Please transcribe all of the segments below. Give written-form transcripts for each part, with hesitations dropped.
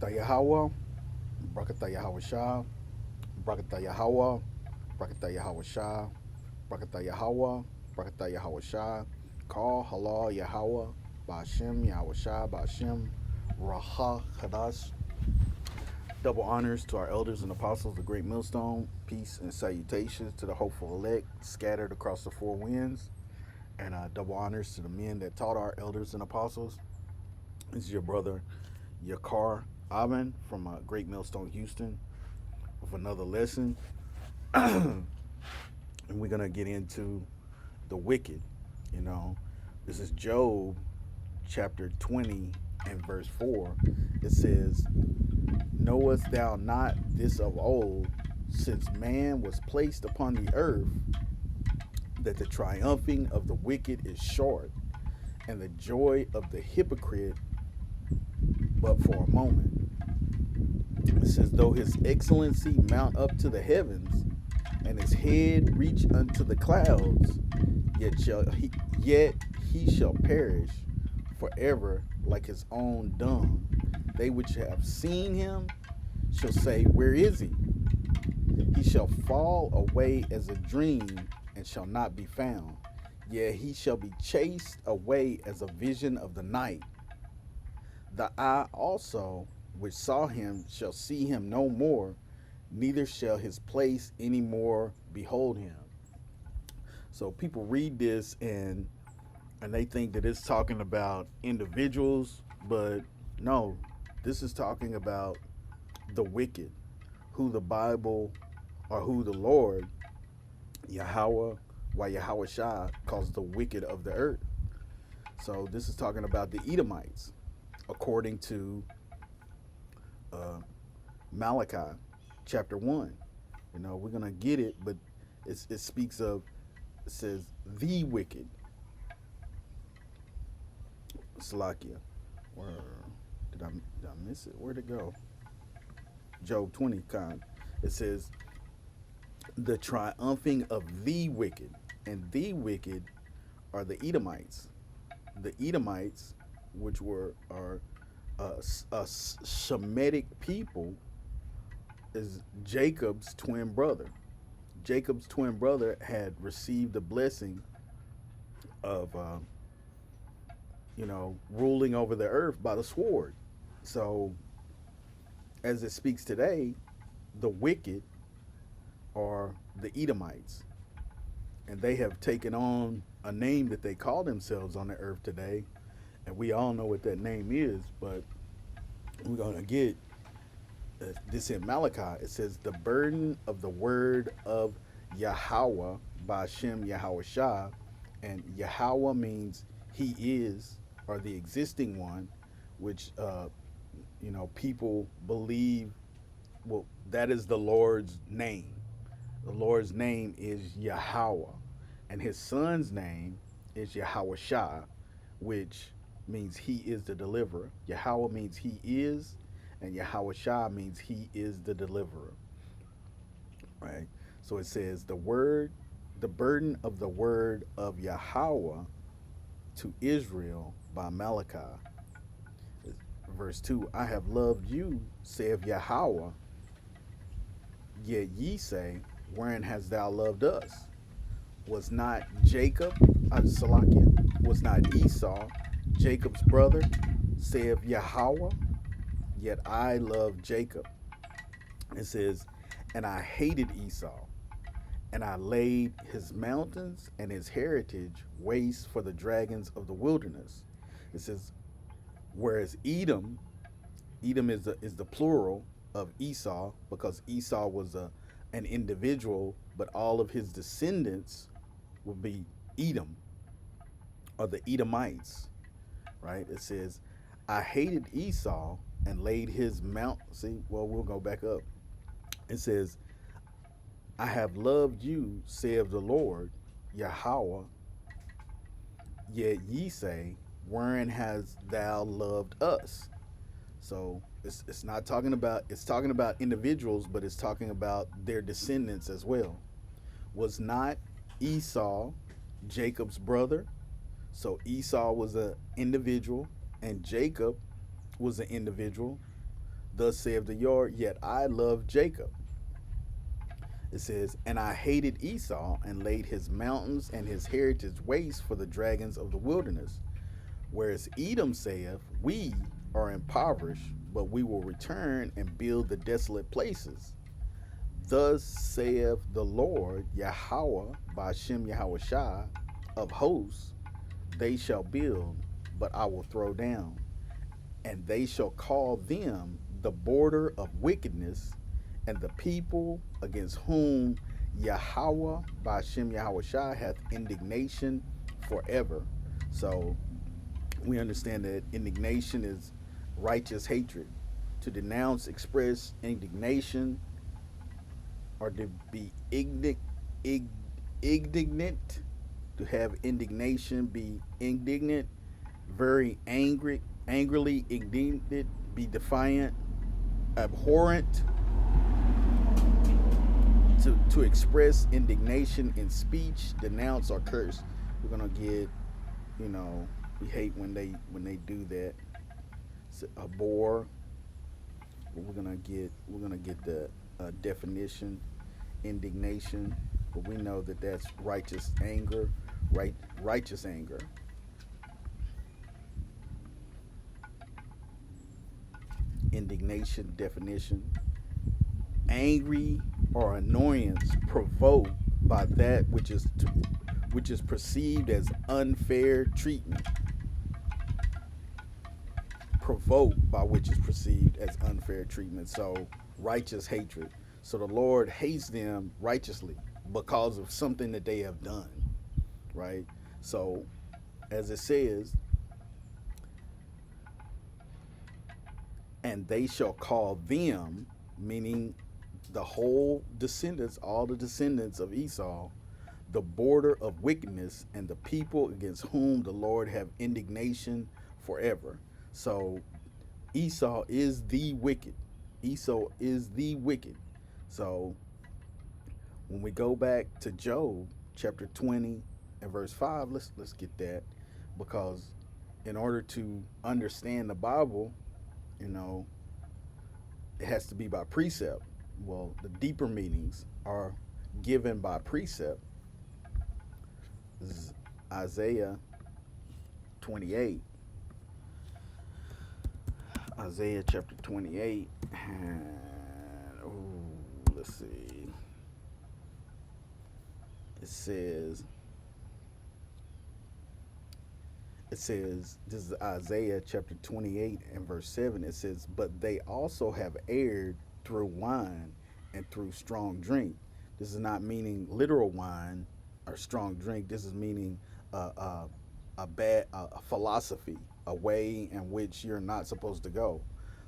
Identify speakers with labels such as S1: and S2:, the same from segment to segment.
S1: Barakatah Yahweh, Barakatah Yahweh Shah, Barakatah Yahweh, Barakatah Yahweh Shah, Barakatah Yahweh, Barakatah Yahweh Shah, Call Halal Yahweh, Ba'ashem Yahweh Shah, Ba'ashem Raha Hadash. Double honors to our elders and apostles, the great millstone. Peace and salutations to the hopeful elect scattered across the four winds. And double honors to the men that taught our elders and apostles. This is your brother Yakar Aben from Great Millstone, Houston, with another lesson. And we're going to get into the wicked. You know, this is Job chapter 20 and verse 4. It says, Knowest thou not this of old, since man was placed upon the earth, that the triumphing of the wicked is short, and the joy of the hypocrite but for a moment? It says, Though his excellency mount up to the heavens, and his head reach unto the clouds, yet he shall perish forever like his own dung. They which have seen him shall say, Where is he? He shall fall away as a dream, and shall not be found. Yea, he shall be chased away as a vision of the night. The eye also which saw him shall see him no more, neither shall his place any more behold him. So people read this and they think that it's talking about individuals, but no, this is talking about the wicked, who the Bible or who the Lord Yahweh, why Yahweh Shah calls the wicked of the earth. So this is talking about the Edomites, according to uh, Malachi chapter 1. You know, we're gonna get it, but it speaks of, it says the wicked. Salakia. Where did I miss it? Where'd it go? Job 20 con. It says the triumphing of the wicked, and the wicked are the Edomites. The Edomites, which are a Shemitic people, is Jacob's twin brother. Jacob's twin brother had received the blessing of, ruling over the earth by the sword. So, as it speaks today, the wicked are the Edomites, and they have taken on a name that they call themselves on the earth today, and we all know what that name is. But we're gonna get this in Malachi. It says the burden of the word of Yahweh by Shem Yahweh Shah, and Yahweh means he is, or the existing one, which people believe. Well, that is the Lord's name. The Lord's name is Yahweh, and his son's name is Yahweh Shah, which means he is the deliverer. Yahweh means he is, and Yahweh Shah means he is the deliverer. Right? So it says the burden of the word of Yahweh to Israel by Malachi. Verse 2, I have loved you, saith Yahweh, yet ye say, Wherein hast thou loved us? Was not Jacob, Salakia, was not Esau Jacob's brother, saith Yahweh? Yet I love Jacob. It says, And I hated Esau, and I laid his mountains and his heritage waste for the dragons of the wilderness. It says, whereas Edom is the plural of Esau, because Esau was an individual, but all of his descendants would be Edom, or the Edomites, right? It says, I hated Esau and laid his mount. See, well, we'll go back up. It says, I have loved you, saith the Lord, Yahweh, yet ye say, Wherein hast thou loved us? So it's not talking about, it's talking about individuals, but it's talking about their descendants as well. Was not Esau Jacob's brother? So Esau was an individual, and Jacob was an individual. Thus saith the Lord, yet I love Jacob. It says, and I hated Esau and laid his mountains and his heritage waste for the dragons of the wilderness. Whereas Edom saith, we are impoverished, but we will return and build the desolate places. Thus saith the Lord Yahweh by Shem Yahushai of hosts, they shall build, but I will throw down, and they shall call them the border of wickedness, and the people against whom Yahweh by Shem Yahushai hath indignation forever. So we understand that indignation is righteous hatred. To denounce, express indignation, or to be indignant, to have indignation, be indignant, very angry, angrily indignant, be defiant, abhorrent, to express indignation in speech, denounce or curse. We're gonna get, you know, we hate when they do that. It's a bore. We're gonna get the definition, indignation, but we know that that's righteous anger, right? Righteous anger. Indignation definition: angry or annoyance provoked by that which is perceived as unfair treatment. Provoked by which is perceived as unfair treatment. So righteous hatred. So the Lord hates them righteously because of something that they have done, right? So as it says, and they shall call them, meaning the whole descendants, all the descendants of Esau, the border of wickedness, and the people against whom the Lord have indignation forever. So Esau is the wicked. Esau is the wicked. So when we go back to Job chapter 20 and verse 5, let's get that, because in order to understand the Bible, you know, it has to be by precept. Well, the deeper meanings are given by precept. This is Isaiah 28. Isaiah chapter 28. Let's see. It says, this is Isaiah chapter 28 and verse 7. It says, but they also have erred through wine and through strong drink. This is not meaning literal wine or strong drink. This is meaning a bad a philosophy, a way in which you're not supposed to go.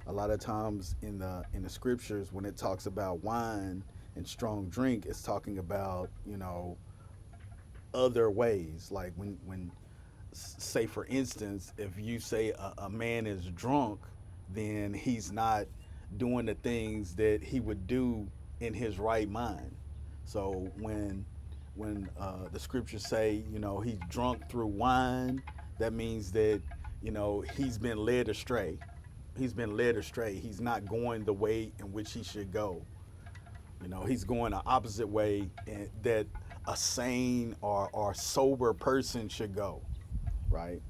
S1: A lot of times in the scriptures, when it talks about wine and strong drink, it's talking about, you know, other ways. Like when say for instance, if you say a man is drunk, then he's not doing the things that he would do in his right mind. So when the scriptures say, you know, he's drunk through wine, that means that, you know, he's been led astray. He's been led astray. He's not going the way in which he should go. You know, he's going the opposite way that a sane or sober person should go, right?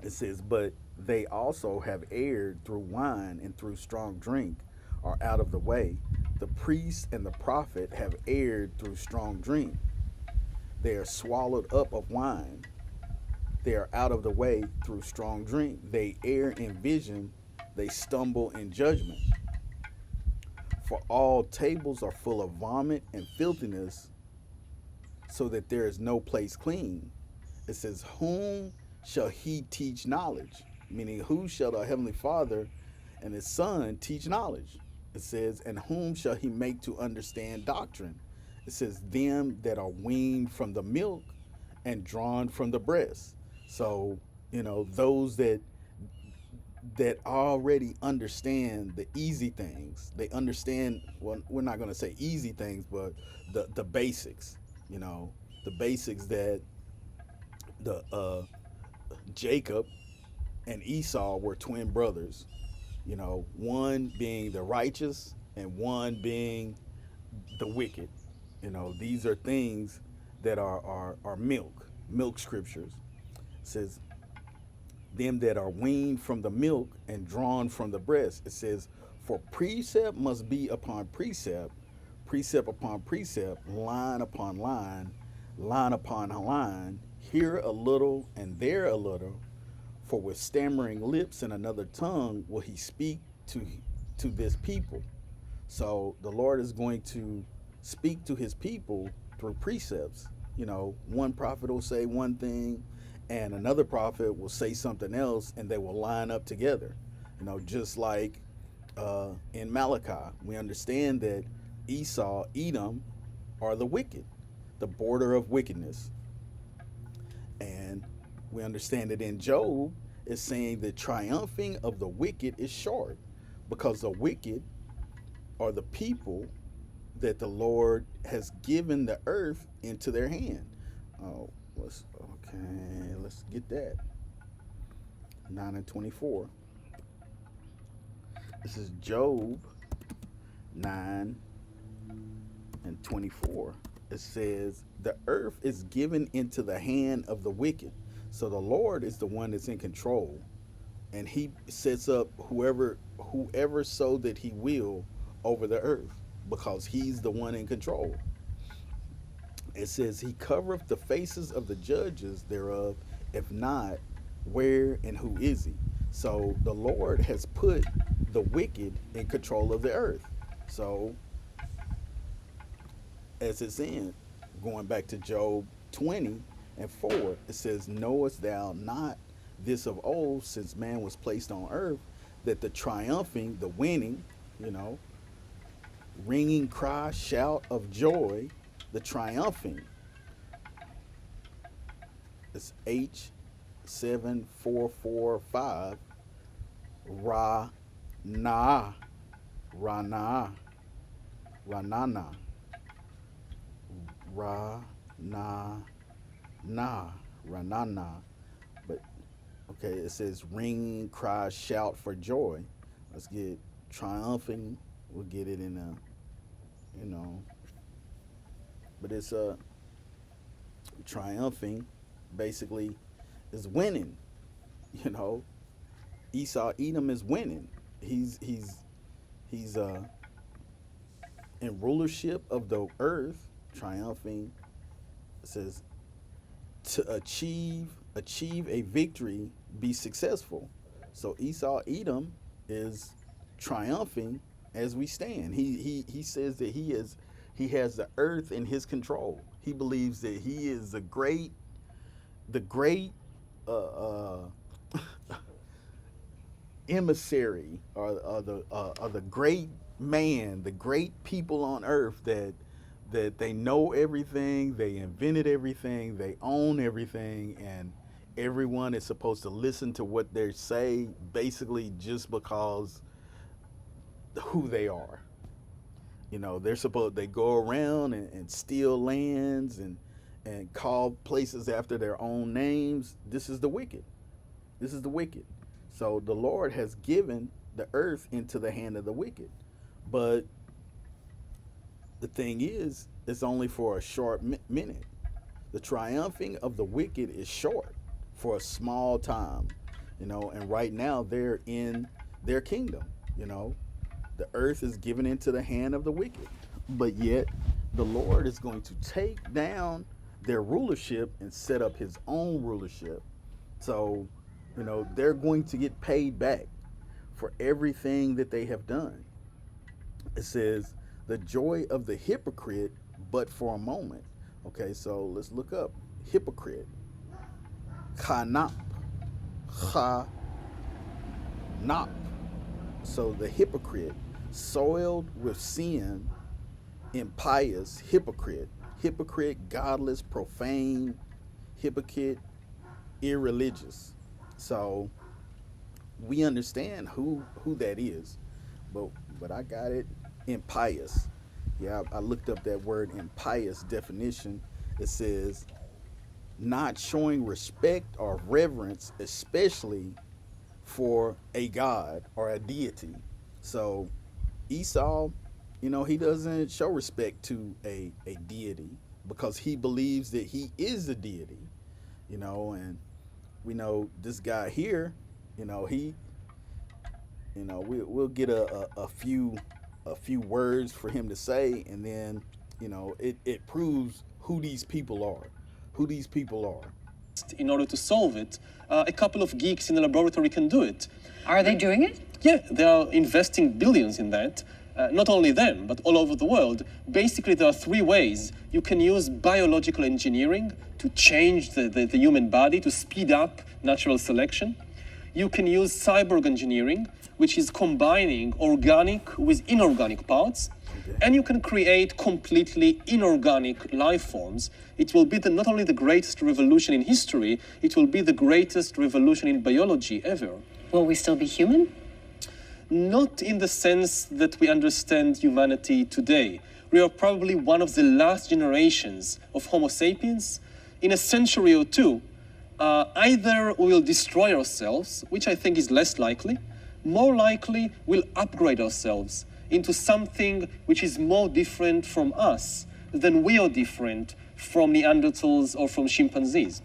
S1: It says, but they also have erred through wine and through strong drink are out of the way. The priest and the prophet have erred through strong drink. They are swallowed up of wine. They are out of the way through strong drink. They err in vision. They stumble in judgment. For all tables are full of vomit and filthiness, so that there is no place clean. It says, whom shall he teach knowledge? Meaning, who shall the Heavenly Father and his Son teach knowledge? It says, and whom shall he make to understand doctrine? It says, them that are weaned from the milk and drawn from the breast. So, you know, those that already understand the easy things. They understand, well, we're not going to say easy things, but the basics, you know, the basics that the Jacob and Esau were twin brothers. One being the righteous and one being the wicked. These are things that are milk scriptures. It says, them that are weaned from the milk and drawn from the breast. It says, for precept must be upon precept, precept upon precept, line upon line, line upon line, here a little and there a little, for with stammering lips and another tongue will he speak to this people. So the Lord is going to speak to his people through precepts. One prophet will say one thing and another prophet will say something else, and they will line up together. Just like in Malachi, we understand that Esau, Edom are the wicked, the border of wickedness. And we understand that in Job, it's saying the triumphing of the wicked is short, because the wicked are the people that the Lord has given the earth into their hand. Oh, let's get that. 9 and 24. This is Job 9 and 24. It says, the earth is given into the hand of the wicked. So the Lord is the one that's in control, and he sets up whoever so that he will over the earth, because he's the one in control. It says, he covereth the faces of the judges thereof, if not, where and who is he? So the Lord has put the wicked in control of the earth. So as it's in, going back to Job 20 and 4, it says, knowest thou not this of old, since man was placed on earth, that the triumphing, the winning, ringing cry, shout of joy, the triumphing. It's H7445, Ra Na, Rana, Ranana, Ra Na, Ranana. But okay, it says ring, cry, shout for joy. Let's get triumphing. We'll get it in a, but it's triumphing basically is winning. Esau Edom is winning. He's in rulership of the earth, triumphing. It says to achieve a victory, be successful. So Esau Edom is triumphing as we stand. He says that he has the earth in his control. He believes that he is the great emissary, or the great man, the great people on earth, that they know everything, they invented everything, they own everything, and everyone is supposed to listen to what they say, basically just because who they are. They go around and steal lands and call places after their own names. This is the wicked. So the Lord has given the earth into the hand of the wicked. But the thing is, it's only for a short minute. The triumphing of the wicked is short, for a small time, and right now they're in their kingdom. The earth is given into the hand of the wicked, but yet the Lord is going to take down their rulership and set up his own rulership. So, they're going to get paid back for everything that they have done. It says, the joy of the hypocrite, but for a moment. Okay, so let's look up hypocrite. Chanap. Chanap. So the hypocrite, soiled with sin, impious, hypocrite, godless, profane, hypocrite, irreligious. So we understand who that is, but I got it, impious. Yeah, I looked up that word impious definition. It says not showing respect or reverence, especially for a god or a deity. So Esau, he doesn't show respect to a deity because he believes that he is a deity, and we know this guy here, he, we'll get a few words for him to say, and then, it proves who these people are.
S2: In order to solve it, a couple of geeks in the laboratory can do it.
S3: Are they doing it?
S2: Yeah, they are investing billions in that. Not only them, but all over the world. Basically, there are three ways. You can use biological engineering to change the human body, to speed up natural selection. You can use cyborg engineering, which is combining organic with inorganic parts. And you can create completely inorganic life forms. It will be not only the greatest revolution in history, it will be the greatest revolution in biology ever.
S3: Will we still be human?
S2: Not in the sense that we understand humanity today. We are probably one of the last generations of Homo sapiens. In a century or two, either we will destroy ourselves, which I think is less likely. More likely, we'll upgrade ourselves into something which is more different from us than we are different from Neanderthals or from chimpanzees.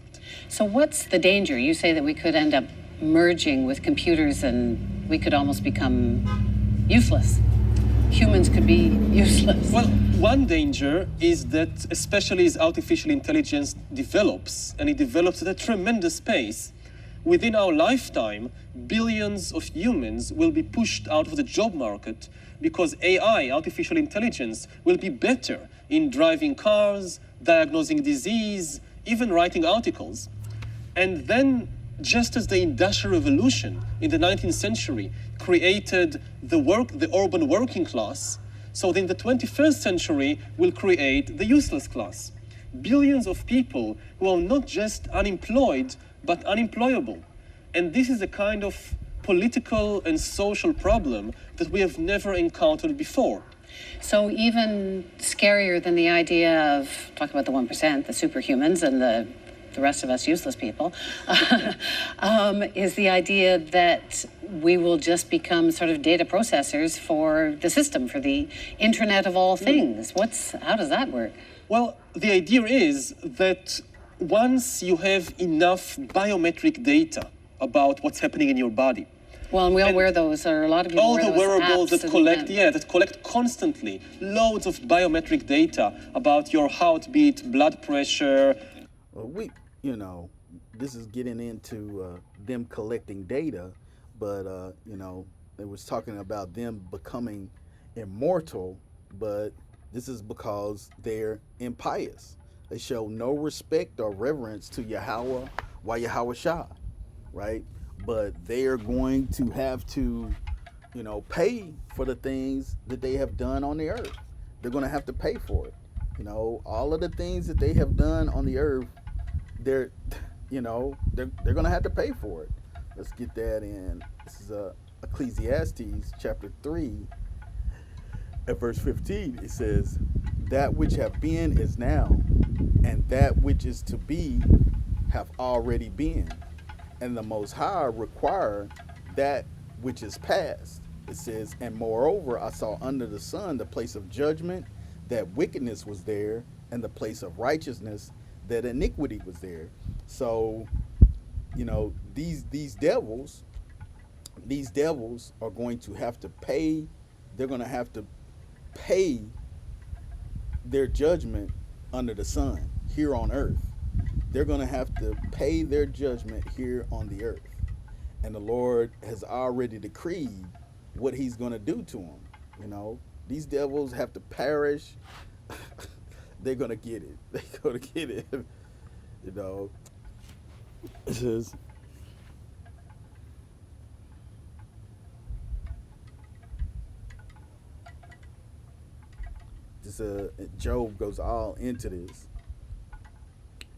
S3: So what's the danger? You say that we could end up merging with computers and we could almost become useless. Humans could be useless.
S2: Well, one danger is that, especially as artificial intelligence develops, and it develops at a tremendous pace, within our lifetime, billions of humans will be pushed out of the job market because AI, artificial intelligence, will be better in driving cars, diagnosing disease, even writing articles. And then, just as the Industrial Revolution in the 19th century created the urban working class, so in the 21st century will create the useless class. Billions of people who are not just unemployed, but unemployable. And this is a kind of political and social problem that we have never encountered before.
S3: So even scarier than the idea of, talk about the 1%, the superhumans and the rest of us useless people, is the idea that we will just become sort of data processors for the system, for the Internet of all things. How does that work?
S2: Well, the idea is that once you have enough biometric data about what's happening in your body,
S3: well, and we all wear those, or a lot of people
S2: all
S3: wear
S2: the
S3: those
S2: wearables
S3: apps
S2: that collect constantly loads of biometric data about your heartbeat, blood pressure.
S1: Well, this is getting into them collecting data, but they was talking about them becoming immortal, but this is because they're impious. They show no respect or reverence to Yahweh wa Yahweh Shah, right? But they are going to have to, pay for the things that they have done on the earth. They're going to have to pay for it. All of the things that they have done on the earth, they're going to have to pay for it. Let's get that in. This is Ecclesiastes chapter 3 at verse 15. It says, "That which have been is now, and that which is to be have already been. And the Most High require that which is past." It says, "And moreover, I saw under the sun the place of judgment, that wickedness was there, and the place of righteousness, that iniquity was there." So, these devils are going to have to pay. They're going to have to pay their judgment under the sun here on earth. They're going to have to pay their judgment here on the earth. And the Lord has already decreed what he's going to do to them. These devils have to perish. They're going to get it. They're going to get it. It says, Job goes all into this.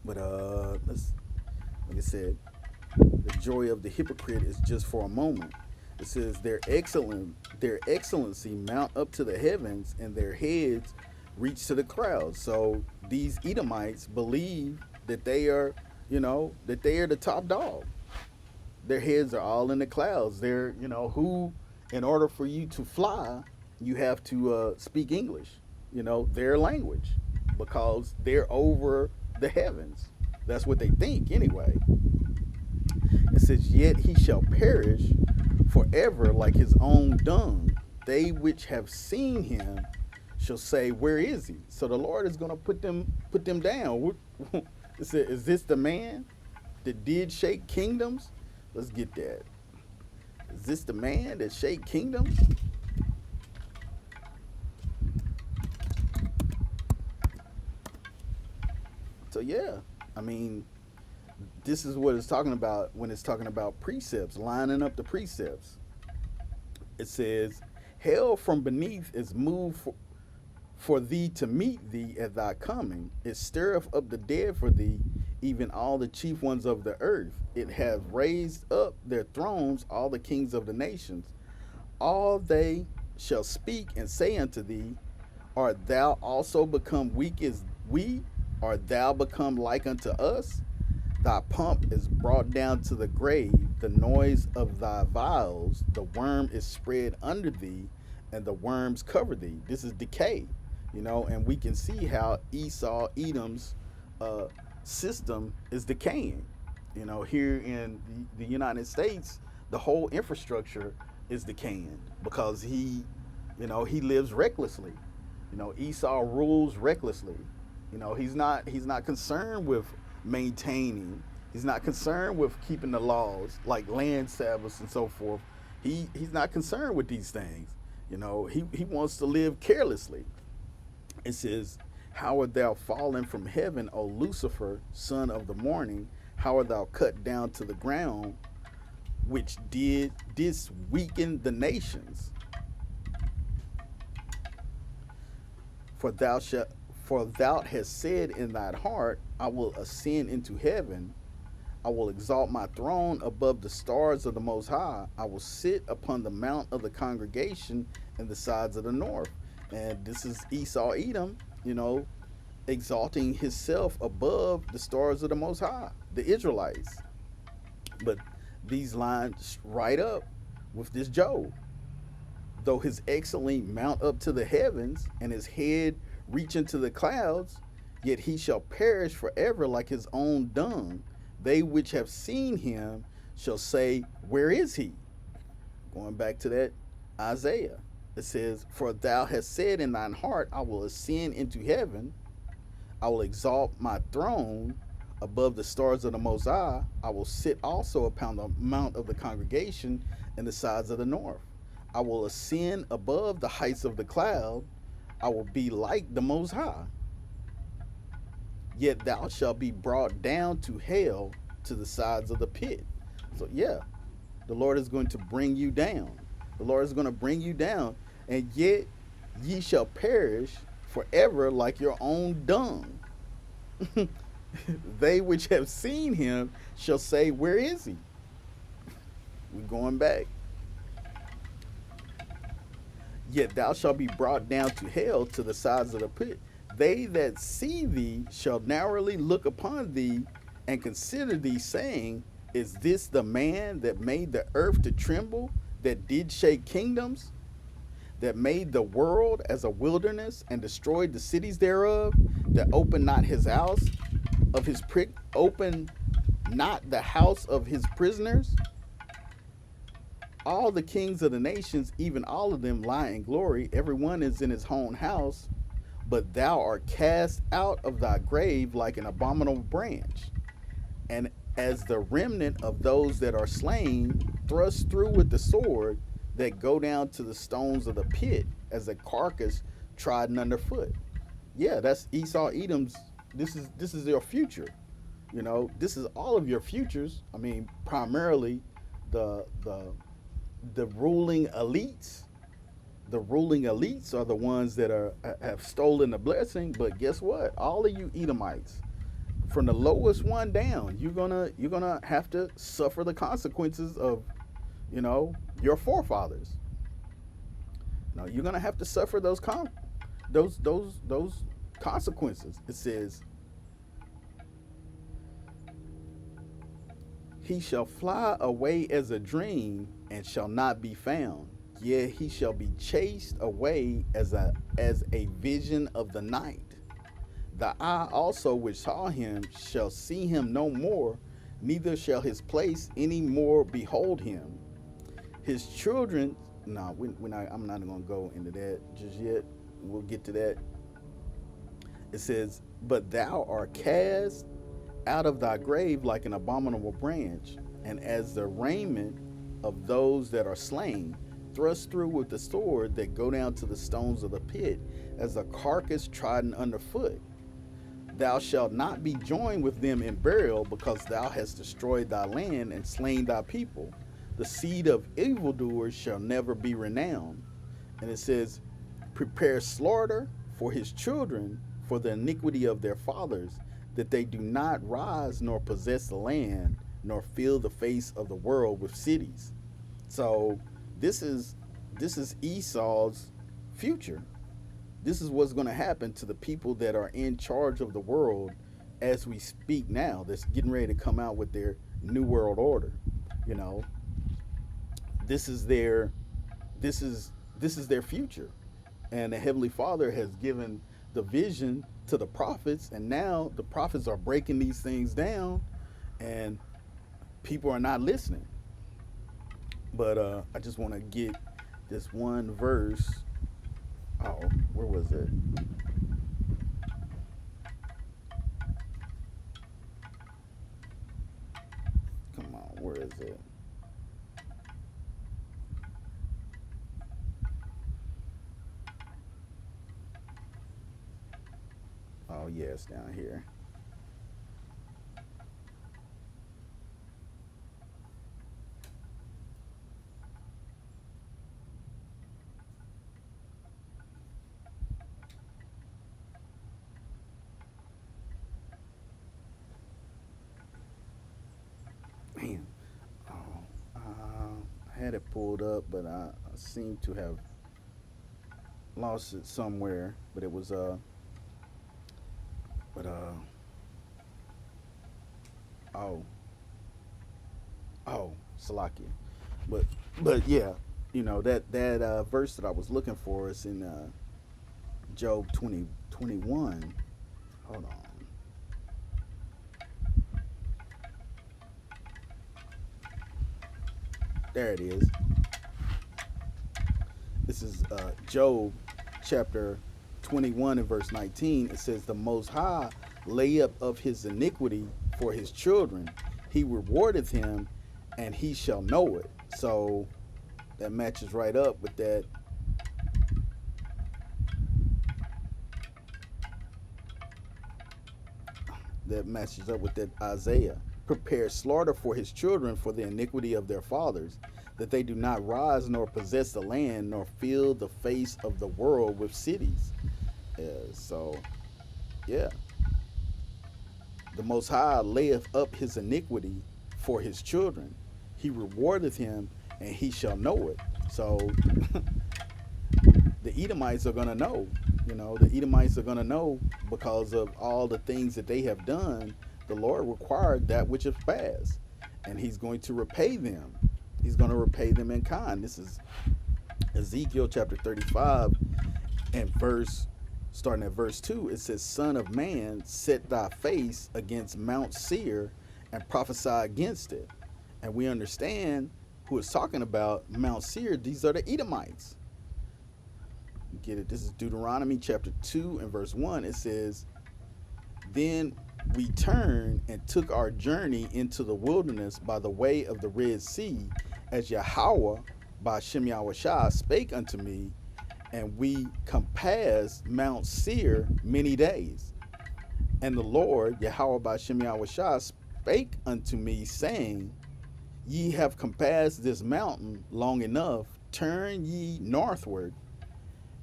S1: But like I said, the joy of the hypocrite is just for a moment. It says their excellency mount up to the heavens, and their heads reach to the clouds. So these Edomites believe that they are, that they are the top dog. Their heads are all in the clouds. They're, who, in order for you to fly, you have to speak English, their language, because they're over the heavens. That's what they think anyway. It says, "Yet he shall perish forever like his own dung. They which have seen him shall say, where is he?" So the Lord is going to put them down. It said, "Is this the man that did shake kingdoms?" Let's get that. Is this the man that shake kingdoms? So yeah, I mean, this is what it's talking about when it's talking about precepts, lining up the precepts. It says, "Hell from beneath is moved for thee to meet thee at thy coming. It stirreth up the dead for thee, even all the chief ones of the earth. It hath raised up their thrones, all the kings of the nations. All they shall speak and say unto thee, Art thou also become weak as we? Art thou become like unto us? Thy pomp is brought down to the grave, the noise of thy vials, the worm is spread under thee, and the worms cover thee." This is decay, and we can see how Edom's system is decaying. Here in the United States, the whole infrastructure is decaying because he lives recklessly. Esau rules recklessly. He's not concerned with maintaining. He's not concerned with keeping the laws like land Sabbaths and so forth. He's not concerned with these things. He wants to live carelessly. It says, "How art thou fallen from heaven, O Lucifer, son of the morning? How art thou cut down to the ground, which didst weaken the nations? For thou hast said in thine heart, I will ascend into heaven. I will exalt my throne above the stars of the Most High. I will sit upon the mount of the congregation in the sides of the north." And this is Esau Edom, exalting himself above the stars of the Most High, the Israelites. But these lines right up with this Job. "Though his excellence mount up to the heavens, and his head reach into the clouds, yet he shall perish forever like his own dung. They which have seen him shall say, where is he?" Going back to that Isaiah, it says, "For thou hast said in thine heart, I will ascend into heaven. I will exalt my throne above the stars of the Most High. I will sit also upon the mount of the congregation in the sides of the north. I will ascend above the heights of the cloud. I will be like the Most High. Yet thou shalt be brought down to hell, to the sides of the pit." So yeah, the Lord is going to bring you down. The Lord is going to bring you down. "And yet ye shall perish forever like your own dung. They which have seen him shall say, where is he?" We're going back. "Yet thou shalt be brought down to hell, to the sides of the pit. They that see thee shall narrowly look upon thee and consider thee, saying, Is this the man that made the earth to tremble, that did shake kingdoms, that made the world as a wilderness and destroyed the cities thereof, that opened not his house of his opened not the house of his prisoners? All the kings of the nations, even all of them, lie in glory. Everyone is in his own house. But thou art cast out of thy grave like an abominable branch, and as the remnant of those that are slain, thrust through with the sword, that go down to the stones of the pit, as a carcass trodden underfoot." Yeah, that's Esau Edom's. This is their future. This is all of your futures. I mean, primarily the ruling elites. The ruling elites are the ones that have stolen the blessing. But guess what? All of you Edomites, from the lowest one down, you're gonna have to suffer the consequences of, your forefathers. No, you're gonna have to suffer those consequences. It says, He shall fly away as a dream and shall not be found. Yea, he shall be chased away as a vision of the night. The eye also which saw him shall see him no more, neither shall his place any more behold him. His children, no, I'm not going to go into that just yet. We'll get to that. It says, but thou art cast out of thy grave like an abominable branch, and as the raiment of those that are slain, thrust through with the sword that go down to the stones of the pit, as a carcass trodden underfoot. Thou shalt not be joined with them in burial, because thou hast destroyed thy land and slain thy people. The seed of evildoers shall never be renowned. And it says, prepare slaughter for his children for the iniquity of their fathers, that they do not rise nor possess the land, nor fill the face of the world with cities. So this is Esau's future. This is what's going to happen to the people that are in charge of the world as we speak now, that's getting ready to come out with their new world order. You know, this is their future. And the Heavenly Father has given the vision to the prophets, and now the prophets are breaking these things down, and people are not listening. But I just want to get this one verse. Oh, where was it? Come on, where is it? Oh, yeah, it's down here. Man, oh, I had it pulled up, but I seem to have lost it somewhere. But it was but oh, Salakia. But yeah, you know that verse that I was looking for is in Job 20:21. Hold on. There it is. This is Job chapter 21 and verse 19. It says, the Most High lay up of his iniquity for his children. He rewardeth him, and he shall know it. So that matches right up with that. That matches up with that Isaiah. Prepare slaughter for his children for the iniquity of their fathers, that they do not rise nor possess the land, nor fill the face of the world with cities. So, yeah. The Most High layeth up his iniquity for his children. He rewardeth him, and he shall know it. So, the Edomites are going to know. You know, the Edomites are going to know because of all the things that they have done. The Lord required that which is past, and he's going to repay them. He's going to repay them in kind. This is Ezekiel chapter 35 and starting at verse 2. It says, Son of man, set thy face against Mount Seir and prophesy against it. And we understand who is talking about Mount Seir. These are the Edomites. Get it? This is Deuteronomy chapter 2 and verse 1. It says, Then we turned and took our journey into the wilderness by the way of the Red Sea, as Yahweh by Shem Yahushua spake unto me, and we compassed Mount Seir many days. And the Lord, Yahweh by Shem Yahushua, spake unto me, saying, Ye have compassed this mountain long enough, turn ye northward,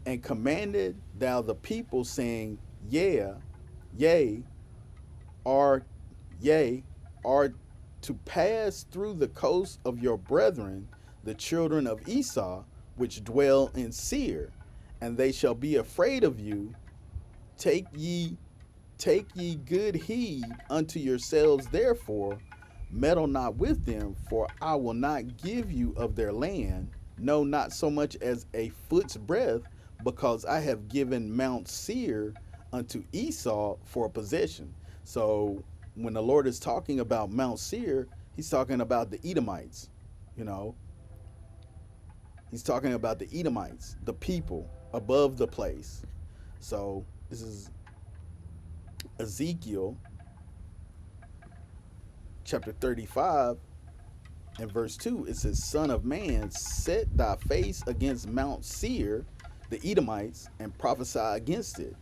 S1: and commanded thou the people, saying, yea, are to pass through the coast of your brethren, the children of Esau, which dwell in Seir, and they shall be afraid of you. Take ye good heed unto yourselves, therefore, Meddle not with them, for I will not give you of their land, no, not so much as a foot's breadth, because I have given Mount Seir unto Esau for a possession. So when the Lord is talking about Mount Seir, he's talking about the Edomites, you know. He's talking about the Edomites, the people above the place. So this is Ezekiel chapter 35 and verse 2. It says, Son of man, set thy face against Mount Seir, the Edomites, and prophesy against it,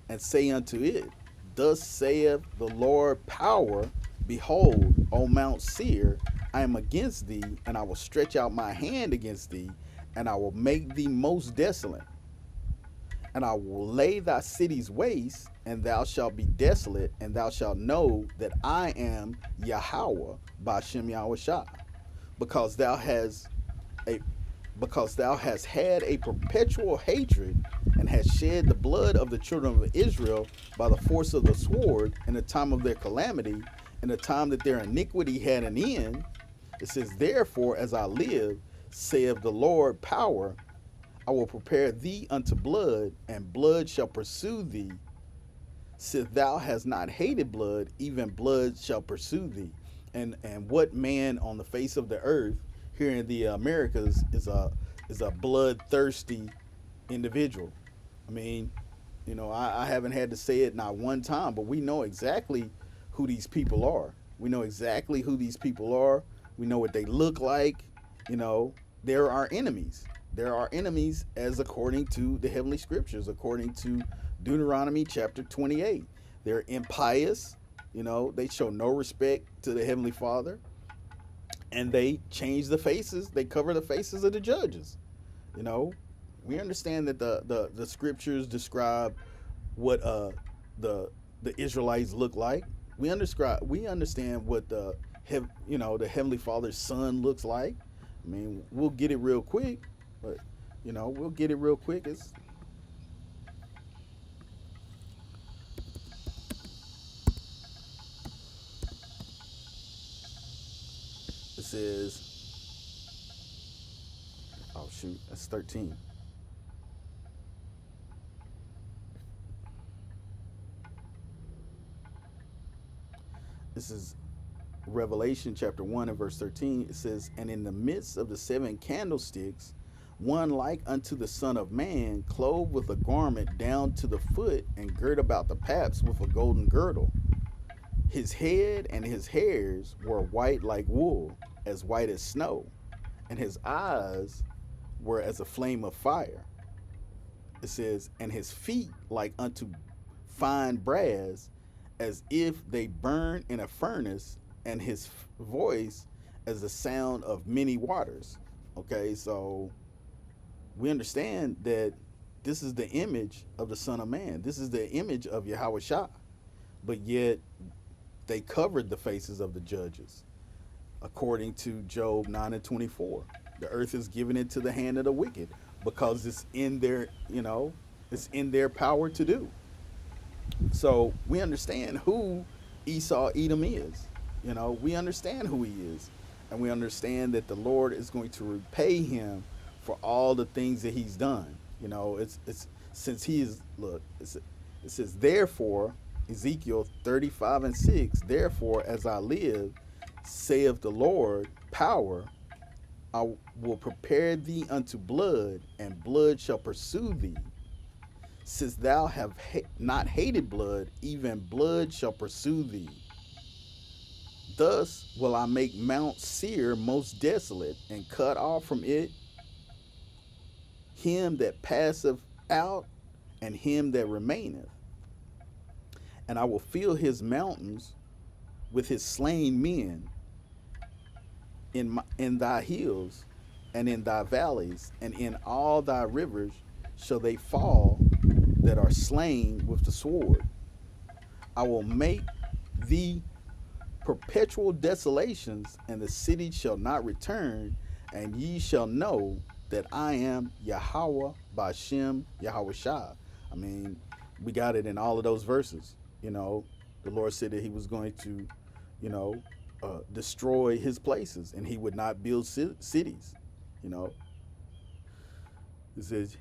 S1: and say unto it, Thus saith the Lord power, behold, O Mount Seir, I am against thee, and I will stretch out my hand against thee, and I will make thee most desolate. And I will lay thy cities waste, and thou shalt be desolate, and thou shalt know that I am Yahweh by Shem Yahushua, because thou hast a because thou hast had a perpetual hatred, and hast shed the blood of the children of Israel by the force of the sword in the time of their calamity, in the time that their iniquity had an end. It says, Therefore, as I live, saith the Lord power, I will prepare thee unto blood, and blood shall pursue thee. Since thou hast not hated blood, even blood shall pursue thee. And what man on the face of the earth here in the Americas is a bloodthirsty individual? I mean, you know, I haven't had to say it not one time, but we know exactly who these people are. We know exactly who these people are. We know what they look like. You know, they're our enemies. They're our enemies, as according to the heavenly scriptures, according to Deuteronomy chapter 28. They're impious. You know, they show no respect to the heavenly Father, and they change the faces. They cover the faces of the judges. You know, we understand that the scriptures describe what the Israelites look like. We understand what the Heavenly Father's Son looks like. I mean, we'll get it real quick, but we'll get it real quick. It says, oh shoot, that's 13. This is Revelation chapter 1 and verse 13. It says, And in the midst of the 7 candlesticks, one like unto the Son of Man, clothed with a garment down to the foot, and girt about the paps with a golden girdle. His head and his hairs were white like wool, as white as snow, and his eyes were as a flame of fire. It says, And his feet like unto fine brass, as if they burn in a furnace, and his voice as the sound of many waters. Okay, so we understand that this is the image of the Son of Man. This is the image of Yahushua. But yet they covered the faces of the judges. According to Job 9 and 24, the earth is given into the hand of the wicked, because it's in their, it's in their power to do. So we understand who Esau Edom is. We understand who he is, and we understand that the Lord is going to repay him for all the things that he's done. It's since he is, look, it says, therefore, Ezekiel 35 and 6, therefore, as I live, saith the Lord power, I will prepare thee unto blood, and blood shall pursue thee. Since thou have not hated blood, even blood shall pursue thee. Thus will I make Mount Seir most desolate, and cut off from it him that passeth out, and him that remaineth. And I will fill his mountains with his slain men in thy hills, and in thy valleys, and in all thy rivers shall they fall that are slain with the sword. I will make thee perpetual desolations, and the city shall not return, and ye shall know that I am Yahweh by Shem Yahushua. I mean, we got it in all of those verses. The Lord said that he was going to, destroy his places, and he would not build cities. You know, it says,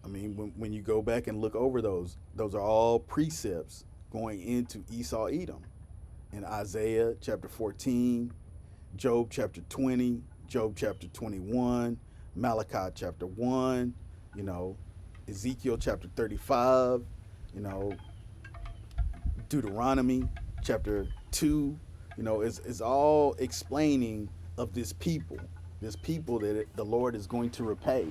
S1: I mean, when you go back and look over those are all precepts going into Esau Edom in Isaiah chapter 14, Job chapter 20, Job chapter 21, Malachi chapter 1, you know, Ezekiel chapter 35, you know, Deuteronomy chapter 2, you know, it's all explaining of this people that the Lord is going to repay.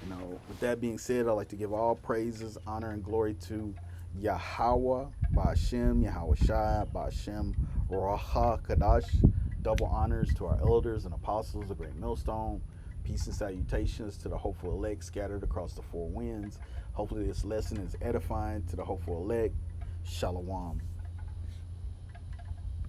S1: You know, with that being said, I'd like to give all praises, honor, and glory to Yahweh, Ba'ashem, Yahweh Shai, Ba'ashem, Raha Kadash. Double honors to our elders and apostles, the great millstone. Peace and salutations to the hopeful elect scattered across the four winds. Hopefully this lesson is edifying to the hopeful elect. Shalom.